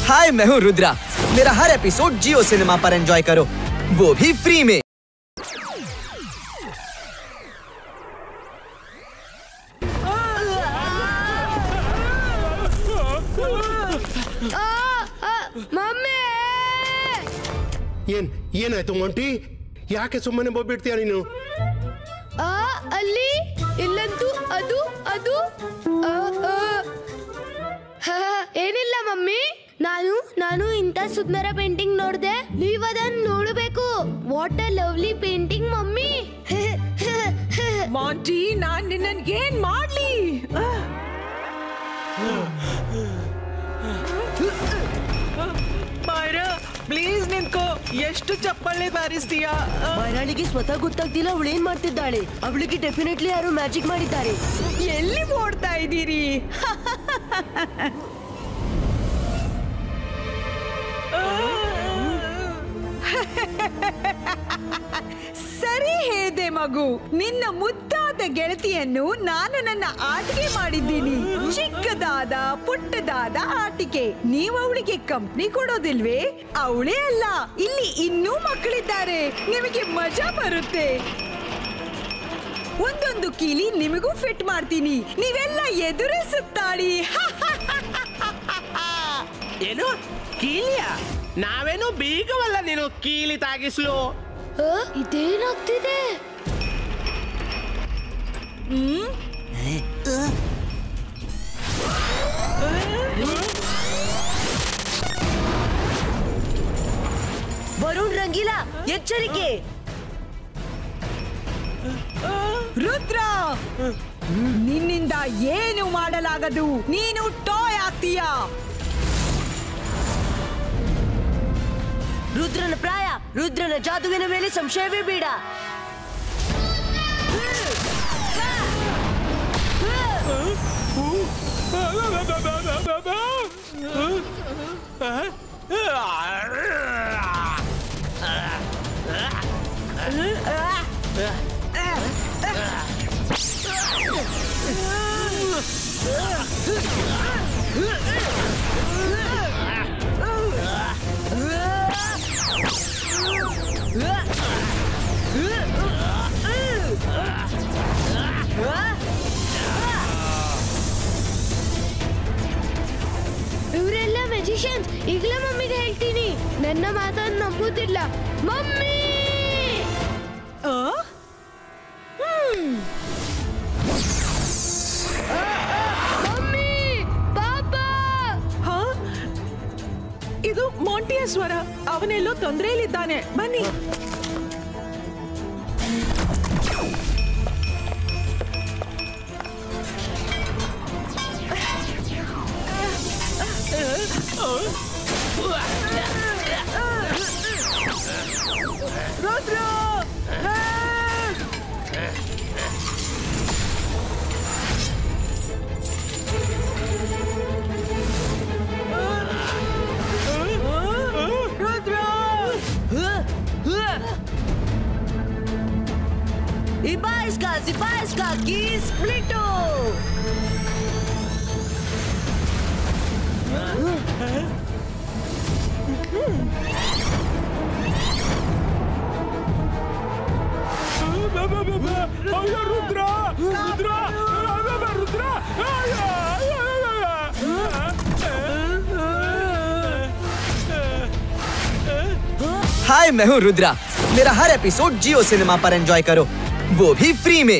हाय, मैं हूँ रुद्रा। मेरा हर एपिसोड जियो सिनेमा पर एंजॉय करो, वो भी फ्री में। ಮಮ್ಮಿ ಏನಾಯ್ತು ಮೊಂಟಿ? ಯಾಕೆ ಸುಮ್ಮನೆ ಬೋಗ್ಬಿಡ್ತೀಯ ನೀನು? ಅಲ್ಲಿ ಇಲ್ಲಂತೂ ಅದು ಅದು ಏನಿಲ್ಲ ಮಮ್ಮಿ, ನಾನು ಇಂಥ ಸುಂದರ ಪೇಂಟಿಂಗ್ ನೋಡ್ದೆ, ನೀವ್ ಅದನ್ನ ನೋಡಬೇಕು. What a lovely painting mummy. Monty, ನಾನ್ ನಿನ್ನನ್ ಏನ್ ಮಾಡ್ಲಿ? ಮಾಯರಾ ಪ್ಲೀಸ್ ನಿಂತ್ಕೋ. ಎಷ್ಟು ಚಪ್ಪಳೆ ಬಾರಿಸ್ತೀಯಾ? ಮೈರಾಣಿಗೆ ಸ್ವತಃ ಗೊತ್ತಾಗ್ತಿಲ್ಲ ಅವಳು ಏನ್ ಮಾಡ್ತಿದ್ದಾಳೆ. ಅವಳಿಗೆ ಡೆಫಿನೆಟ್ಲಿ ಯಾರು ಮ್ಯಾಜಿಕ್ ಮಾಡಿದ್ದಾರೆ. ಎಲ್ಲಿ ಓಡ್ತಾ ಇದ್ದೀರಿ? ಸರಿ ಹೇಳಿದೆ ಮಗು. ನಿನ್ನ ಮುದ್ದಾದ ಗೆಳತಿಯನ್ನು ನಾನು ನನ್ನ ಆಟಿಕೆ ಮಾಡಿದ್ದೀನಿ. ಚಿಕ್ಕದಾದ ಪುಟ್ಟದಾದ ಆಟಿಕೆ. ನೀವು ಅವಳಿಗೆ ಕಂಪ್ನಿ ಕೊಡೋದಿಲ್ವೇ? ಅವಳೇ ಅಲ್ಲ, ಇಲ್ಲಿ ಇನ್ನೂ ಮಕ್ಕಳಿದ್ದಾರೆ. ನಿಮಗೆ ಮಜಾ ಬರುತ್ತೆ. ಒಂದೊಂದು ಕೀಲಿ ನಿಮಗೂ ಫಿಟ್ ಮಾಡ್ತೀನಿ. ನೀವೆಲ್ಲ ಎದುರೇ ಸುತ್ತಾಡಿ. ಏನು ಕೀಲಿಯ? ನಾವೇನು ಬೀಗವಲ್ಲ ನೀನು ಕೀಲಿ ತಾಗಿಸ್ಲು. ಇದೇನಾಗ್ತಿದೆ? ವರುಣ್ ರಂಗೀಲ, ಎಚ್ಚರಿಕೆ! ರುದ್ರ, ನಿನ್ನಿಂದ ಏನು ಮಾಡಲಾಗದು. ನೀನು ಟಾಯ್ ಆಗ್ತೀಯಾ? ರುದ್ರನ ಪ್ರಾಯ, ರುದ್ರನ ಜಾದುವಿನ ಮೇಲೆ ಸಂಶಯವೇ ಬೇಡ. ಇವರೆಲ್ಲ ಮ್ಯಾಜಿಷಿಯನ್ಸ್. ಈಗಲೇ ಮಮ್ಮಿಗೆ ಹೇಳ್ತೀನಿ. ನನ್ನ ಮಾತನ್ನು ನಂಬುತ್ತಿಲ್ಲ ಮಮ್ಮಿ. ಮಮ್ಮಿ, ಪಾಪಾ! ಇದು ಮಾಂಟಿಯ ಸ್ವರ. ಅವನೆಲ್ಲೋ ತೊಂದರೆಯಲ್ಲಿದ್ದಾನೆ. ಬನ್ನಿ. ರುದ್ರ! Ibaiska, Kiss Splito! हाय, मैं हूँ रुद्रा। मेरा हर एपिसोड जियो सिनेमा पर एंजॉय करो, वो भी फ्री में।